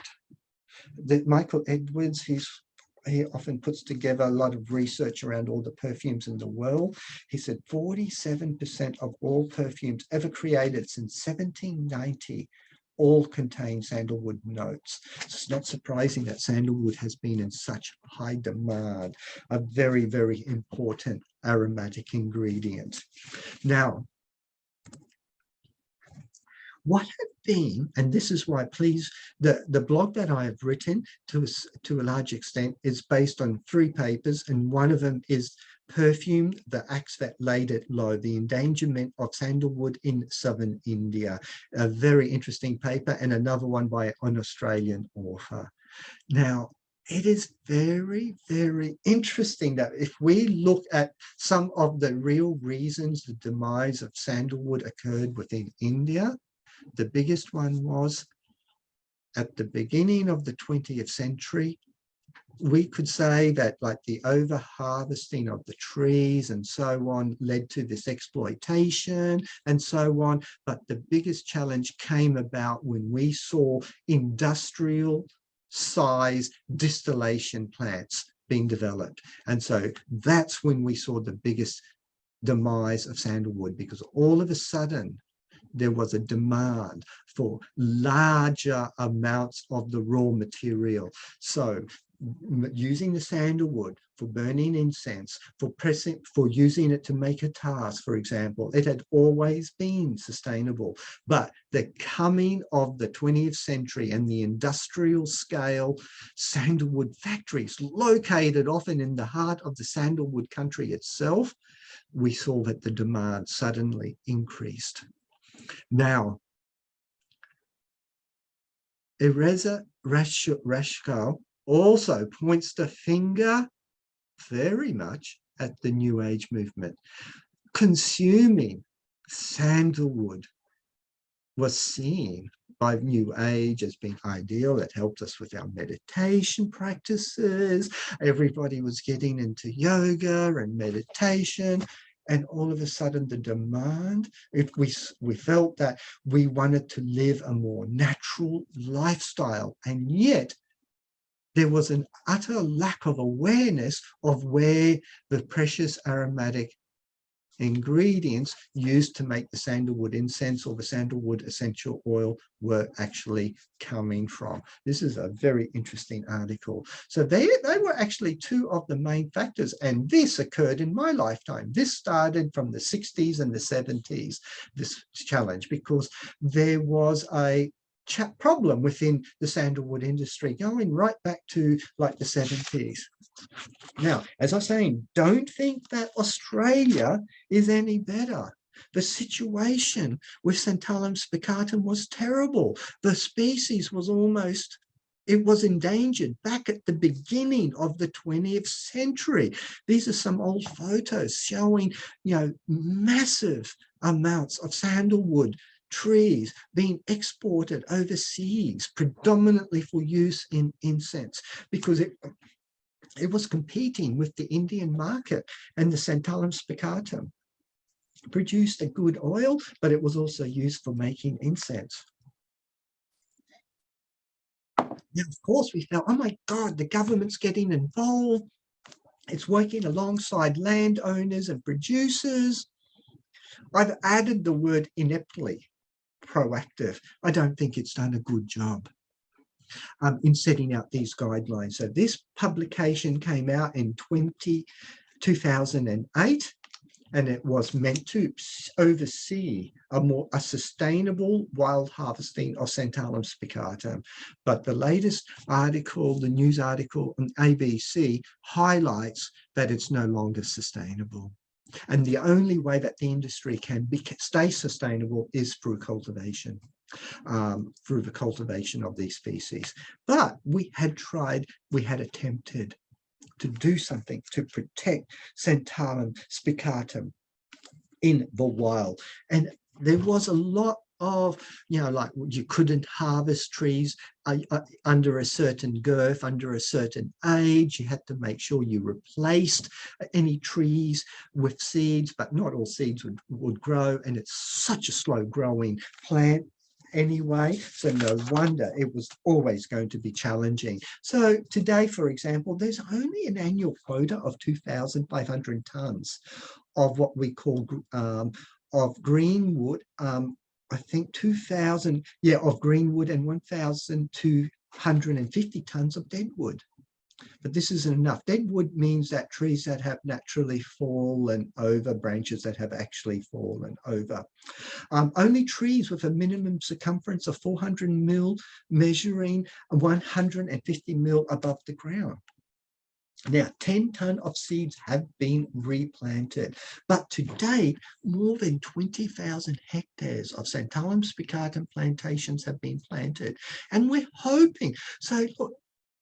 that Michael Edwards, he's he often puts together a lot of research around all the perfumes in the world. He said 47% of all perfumes ever created since 1790 all contain sandalwood notes. So it's not surprising that sandalwood has been in such high demand, a very, very important aromatic ingredient. Now, what have been, and this is why, please, the blog that I have written to a large extent is based on 3 papers, and one of them is Perfume, the Axe That Laid It Low, the endangerment of sandalwood in southern India. A very interesting paper, and another one by an Australian author. Now, it is very, very interesting that if we look at some of the real reasons the demise of sandalwood occurred within India, the biggest one was at the beginning of the 20th century. We could say that like the over harvesting of the trees and so on led to this exploitation and so on. But the biggest challenge came about when we saw industrial size distillation plants being developed. And so that's when we saw the biggest demise of sandalwood, because all of a sudden there was a demand for larger amounts of the raw material. So using the sandalwood for burning incense, for using it to make a task, for example, it had always been sustainable. But the coming of the 20th century and the industrial scale sandalwood factories located often in the heart of the sandalwood country itself, we saw that the demand suddenly increased. Now, Ereza Rashkal also points the finger very much at the New Age movement. Consuming sandalwood was seen by New Age as being ideal. It helped us with our meditation practices. Everybody was getting into yoga and meditation. And all of a sudden the demand, if we felt that we wanted to live a more natural lifestyle, and yet there was an utter lack of awareness of where the precious aromatic ingredients used to make the sandalwood incense or the sandalwood essential oil were actually coming from. This is a very interesting article. So they were actually 2 of the main factors, and this occurred in my lifetime. This started from the 60s and the 70s, this challenge, because there was a problem within the sandalwood industry going right back to like the 70s. Now, as I was saying, don't think that Australia is any better. The situation with Santalum spicatum was terrible. The species was almost, it was endangered back at the beginning of the 20th century. These are some old photos showing, you know, massive amounts of sandalwood trees being exported overseas, predominantly for use in incense, because it was competing with the Indian market, and the Santalum spicatum produced a good oil, but it was also used for making incense. Now, of course, we felt, oh my God, the government's getting involved. It's working alongside landowners and producers. I've added the word ineptly proactive. I don't think it's done a good job in setting out these guidelines. So this publication came out in 2008, and it was meant to oversee a sustainable wild harvesting of Santalum spicatum. But the latest article, the news article on ABC, highlights that it's no longer sustainable. And the only way that the industry can stay sustainable is through cultivation, through the cultivation of these species. But we had attempted to do something to protect Santalum spicatum in the wild. And there was a lot of, you know, like you couldn't harvest trees under a certain girth, under a certain age. You had to make sure you replaced any trees with seeds, but not all seeds would grow. And it's such a slow growing plant. anyway, so no wonder it was always going to be challenging. So today, for example, there's only an annual quota of 2,500 tonnes of what we call of greenwood. I think 2,000, yeah, of greenwood and 1,250 tonnes of deadwood. But this isn't enough. Deadwood means that trees that have naturally fallen over, branches that have actually fallen over. Only trees with a minimum circumference of 400 mil, measuring 150 mil above the ground. Now, 10 tonne of seeds have been replanted, but to date, more than 20,000 hectares of Santalum spicatum plantations have been planted. And we're hoping, so look,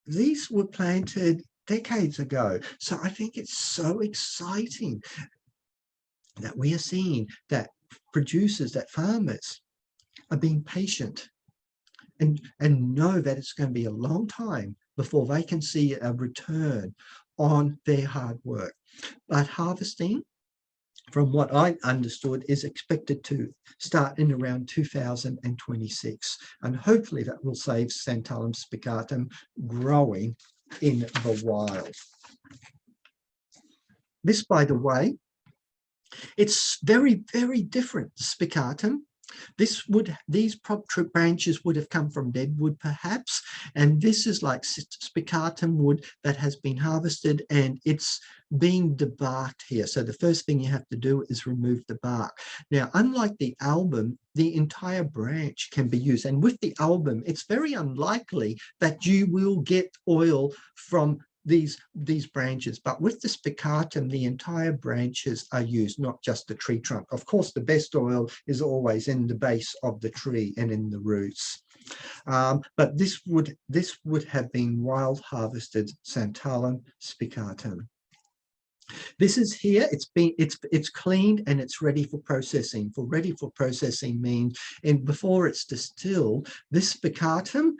these were planted decades ago. So I think it's so exciting that we are seeing that producers, that farmers are being patient and know that it's going to be a long time before they can see a return on their hard work. But harvesting, from what I understood, is expected to start in around 2026. And hopefully that will save Santalum spicatum growing in the wild. This, by the way, it's very, very different spicatum. These branches would have come from deadwood perhaps, and this is like spicatum wood that has been harvested and it's being debarked here. So the first thing you have to do is remove the bark. Now, unlike the album, the entire branch can be used, and with the album, it's very unlikely that you will get oil from these branches, but with the spicatum, the entire branches are used, not just the tree trunk. Of course, the best oil is always in the base of the tree and in the roots. But this would have been wild harvested Santalum spicatum. This is here, it's cleaned and it's ready for processing. Ready for processing means, and before it's distilled, this spicatum,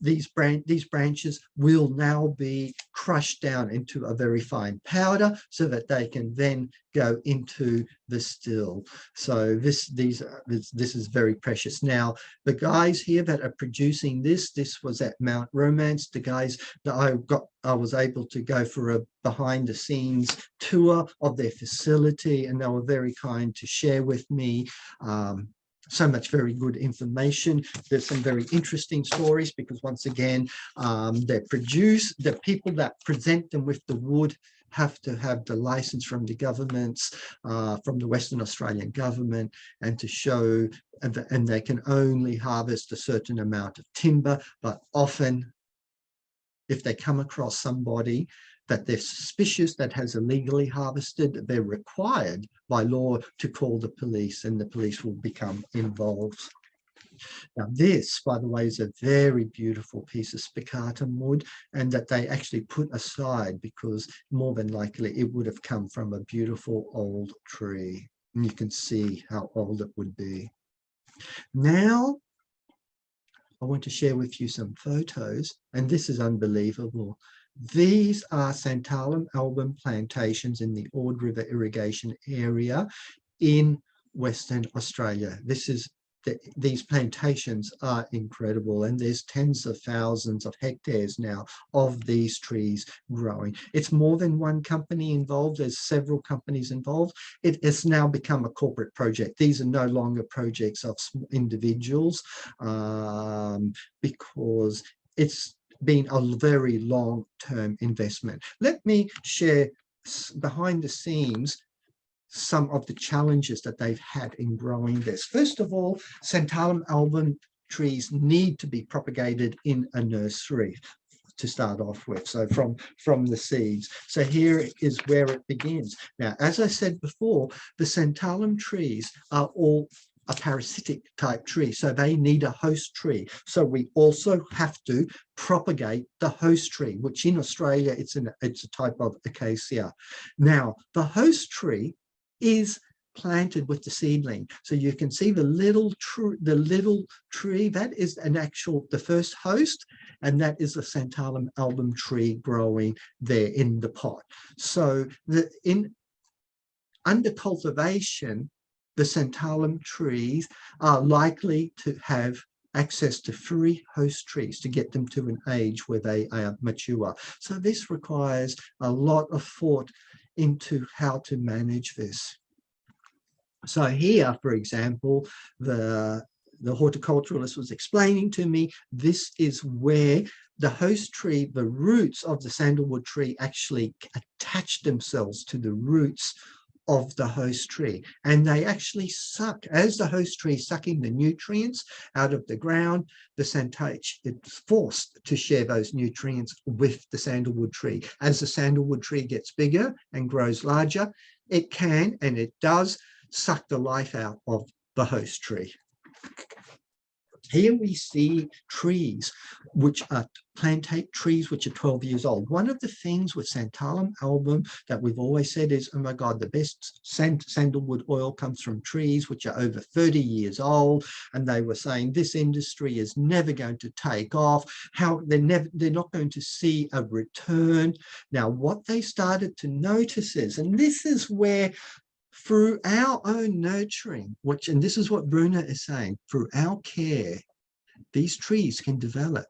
these branches will now be crushed down into a very fine powder so that they can then go into the still. So this is very precious. Now, the guys here that are producing this was at Mount Romance. The guys that I was able to go for a behind the scenes tour of their facility, and they were very kind to share with me so much very good information. There's some very interesting stories because once again, the people that present them with the wood have to have the license from the governments, from the Western Australian government, and to show, and they can only harvest a certain amount of timber, but often if they come across somebody that they're suspicious that has illegally harvested, they're required by law to call the police, and the police will become involved. Now this, by the way, is a very beautiful piece of spicatum wood, and that they actually put aside because more than likely it would have come from a beautiful old tree. And you can see how old it would be. Now, I want to share with you some photos, and this is unbelievable. These are Santalum album plantations in the Ord River irrigation area in Western Australia. These plantations are incredible, and there's tens of thousands of hectares now of these trees growing. It's more than one company involved. There's several companies involved. It has now become a corporate project. These are no longer projects of individuals because it's been a very long-term investment. Let me share behind the scenes some of the challenges that they've had in growing this. First of all, Santalum album trees need to be propagated in a nursery to start off with, so from the seeds. So here is where it begins. Now, as I said before, the Santalum trees are all a parasitic type tree, so they need a host tree. So we also have to propagate the host tree, which in Australia it's a type of acacia. Now, the host tree is planted with the seedling. So you can see the little tree, that is the first host, and that is the Santalum album tree growing there in the pot. So under cultivation, the Santalum trees are likely to have access to free host trees to get them to an age where they are mature. So this requires a lot of thought into how to manage this. So here, for example, the horticulturalist was explaining to me, this is where the host tree, the roots of the sandalwood tree actually attach themselves to the roots of the host tree, and they actually suck. As the host tree is sucking the nutrients out of the ground, the sandalwood it's forced to share those nutrients with the sandalwood tree. As the sandalwood tree gets bigger and grows larger, it can, and it does, suck the life out of the host tree. Here we see trees which are plantate trees which are 12 years old. One of the things with Santalum album that we've always said is, oh my God, the best sandalwood oil comes from trees which are over 30 years old. And they were saying this industry is never going to take off. How they're not going to see a return. Now, what they started to notice is, and this is where through our own nurturing, and this is what Bruna is saying, through our care, these trees can develop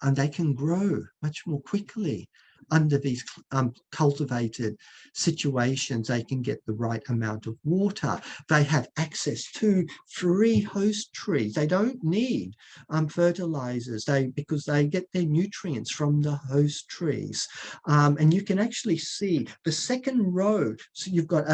and they can grow much more quickly under these cultivated situations. They can get the right amount of water. They have access to free host trees. They don't need fertilizers because they get their nutrients from the host trees. And you can actually see the second row. So you've got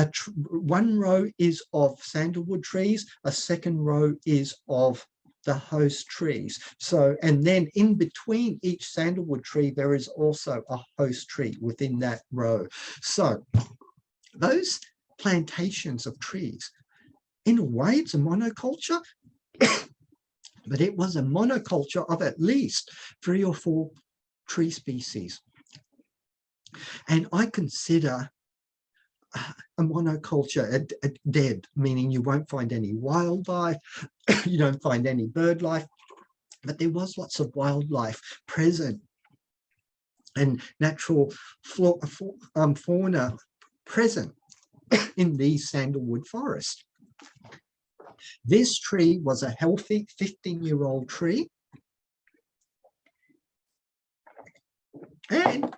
one row is of sandalwood trees, a second row is of the host trees. So, and then in between each sandalwood tree, there is also a host tree within that row. So those plantations of trees, in a way, it's a monoculture, but it was a monoculture of at least 3 or 4 tree species. And I consider a monoculture dead, meaning you won't find any wildlife, you don't find any bird life, but there was lots of wildlife present and natural fauna present in these sandalwood forests. This tree was a healthy 15-year-old tree, and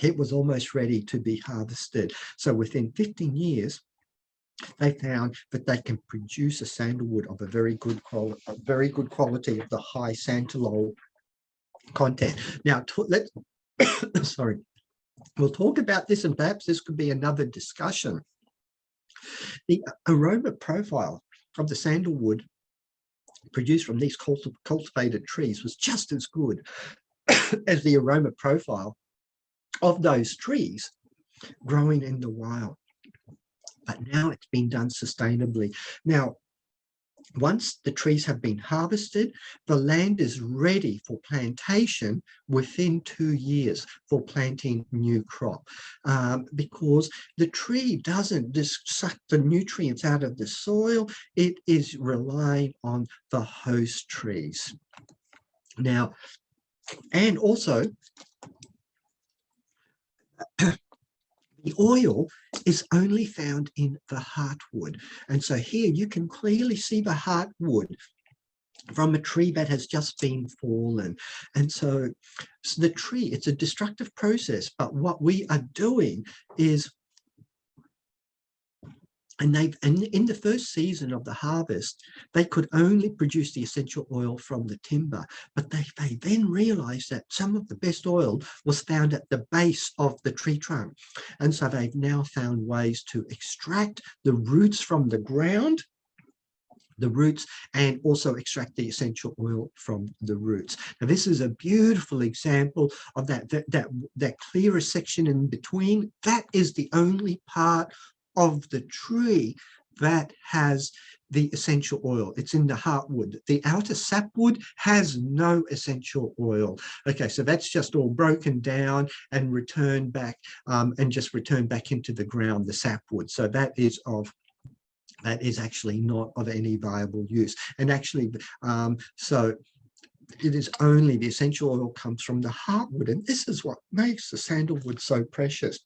it was almost ready to be harvested. So within 15 years, they found that they can produce a sandalwood of a very good quality of the high santalol content. Now, let's sorry, we'll talk about this, and perhaps this could be another discussion. The aroma profile of the sandalwood produced from these cultivated trees was just as good as the aroma profile of those trees growing in the wild. But now it's been done sustainably. Now, once the trees have been harvested, the land is ready for plantation within 2 years for planting new crop, because the tree doesn't just suck the nutrients out of the soil, it is relying on the host trees. Now, and also, the oil is only found in the heartwood. And so here you can clearly see the heartwood from a tree that has just been fallen. And so the tree, it's a destructive process, but what we are doing is, and in the first season of the harvest, they could only produce the essential oil from the timber, but they then realized that some of the best oil was found at the base of the tree trunk. And so they've now found ways to extract the roots from the ground, and also extract the essential oil from the roots. Now, this is a beautiful example of that clearer section in between. That is the only part of the tree that has the essential oil. It's in the heartwood. The outer sapwood has no essential oil. Okay, so that's just all broken down and returned back, and just returned back into the ground, the sapwood. So that is actually not of any viable use. And actually, so it is only the essential oil comes from the heartwood, and this is what makes the sandalwood so precious.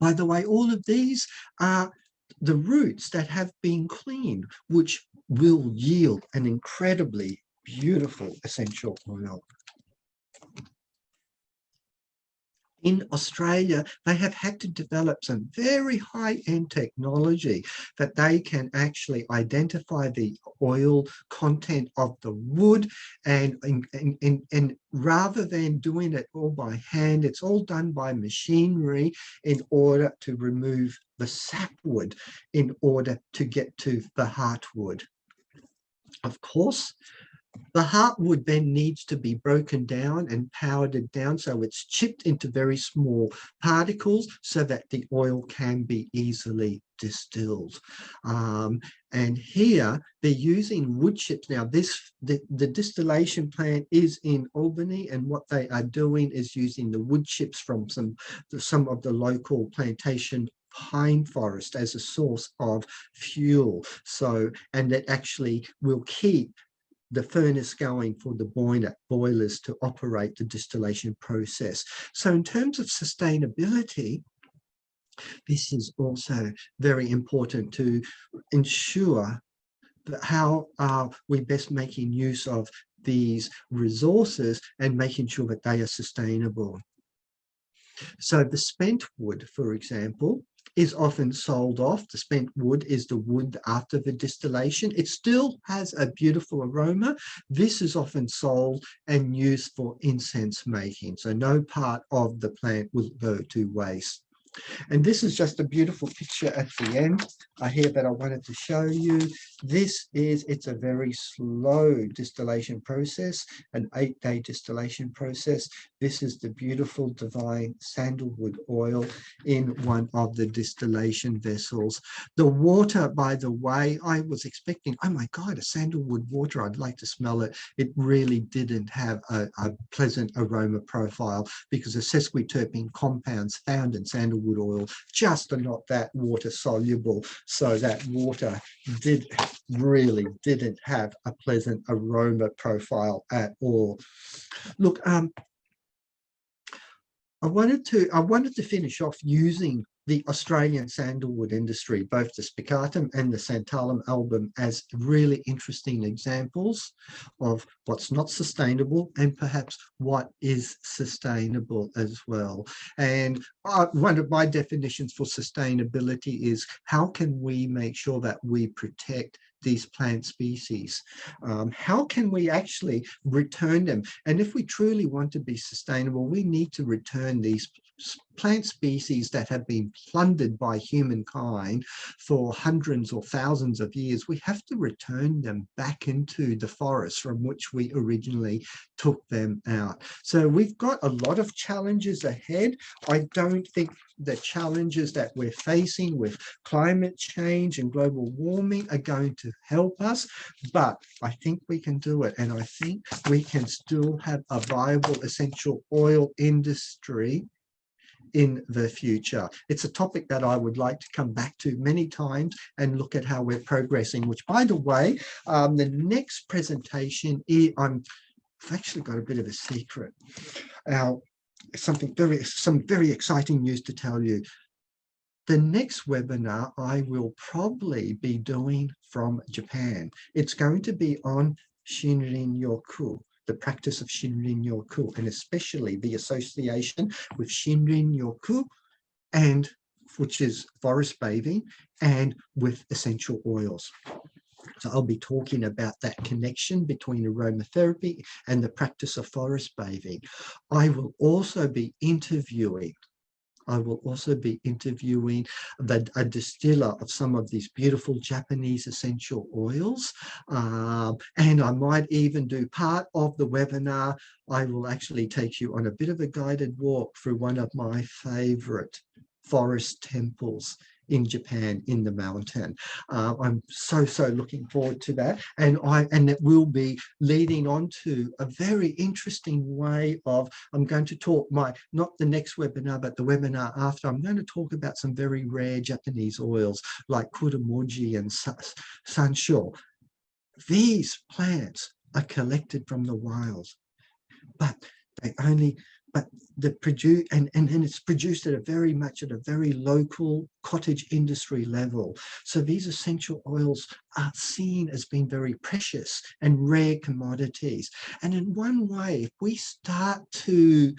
By the way, all of these are the roots that have been cleaned, which will yield an incredibly beautiful essential oil. In Australia, they have had to develop some very high-end technology that they can actually identify the oil content of the wood, and rather than doing it all by hand, it's all done by machinery in order to remove the sapwood in order to get to the heartwood. Of course, the heartwood then needs to be broken down and powdered down, so it's chipped into very small particles so that the oil can be easily distilled. And here they're using wood chips. Now the distillation plant is in Albany, and what they are doing is using the wood chips from some of the local plantation pine forest as a source of fuel. So, and that actually will keep the furnace going for the boilers to operate the distillation process. So in terms of sustainability, this is also very important to ensure that how are we best making use of these resources and making sure that they are sustainable. So the spent wood, for example, is often sold off. The spent wood is the wood after the distillation. It still has a beautiful aroma. This is often sold and used for incense making. So no part of the plant will go to waste. And this is just a beautiful picture at the end here that I wanted to show you. It's a very slow distillation process, an 8-day distillation process. This is the beautiful divine sandalwood oil in one of the distillation vessels. The water, by the way, I was expecting, oh my God, a sandalwood water, I'd like to smell it. It really didn't have a pleasant aroma profile, because the sesquiterpene compounds found in sandalwood oil just are not that water soluble. So that water really didn't have a pleasant aroma profile at all. Look, I wanted to finish off using the Australian sandalwood industry, both the Spicatum and the Santalum album, as really interesting examples of what's not sustainable and perhaps what is sustainable as well. And one of my definitions for sustainability is, how can we make sure that we protect these plant species? How can we actually return them? And if we truly want to be sustainable, we need to return these plant species that have been plundered by humankind for hundreds or thousands of years. We have to return them back into the forest from which we originally took them out. So we've got a lot of challenges ahead. I don't think the challenges that we're facing with climate change and global warming are going to help us, but I think we can do it. And I think we can still have a viable essential oil industry in the future. It's a topic that I would like to come back to many times and look at how we're progressing, which, by the way, the next presentation is, I've actually got a bit of a secret. Some very exciting news to tell you. The next webinar I will probably be doing from Japan. It's going to be on Shinrin-yoku, the practice of Shinrin-yoku, and especially the association with Shinrin-yoku, and which is forest bathing, and with essential oils. So I'll be talking about that connection between aromatherapy and the practice of forest bathing. I will also be interviewing a distiller of some of these beautiful Japanese essential oils. And I might even do part of the webinar. I will actually take you on a bit of a guided walk through one of my favorite forest temples in Japan, in the mountain. I'm so looking forward to that, and it will be leading on to a very interesting way of, I'm going to talk not the next webinar, but the webinar after, I'm going to talk about some very rare Japanese oils like Kurumoji and Sansho. These plants are collected from the wild, but they only but and it's produced at a very local cottage industry level. So these essential oils are seen as being very precious and rare commodities. And in one way, if we start to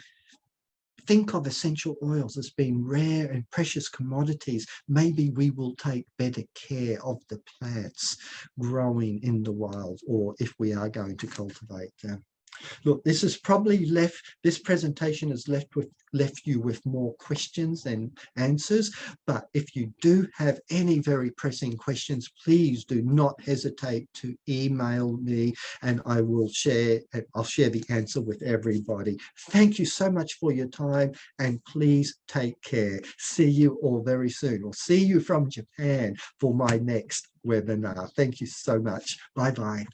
think of essential oils as being rare and precious commodities, maybe we will take better care of the plants growing in the wild, or if we are going to cultivate them. Look, this presentation has left you with more questions than answers, but if you do have any very pressing questions, please do not hesitate to email me, and I'll share the answer with everybody. Thank you so much for your time, and please take care. See you all very soon, or see you from Japan for my next webinar. Thank you so much. Bye-bye.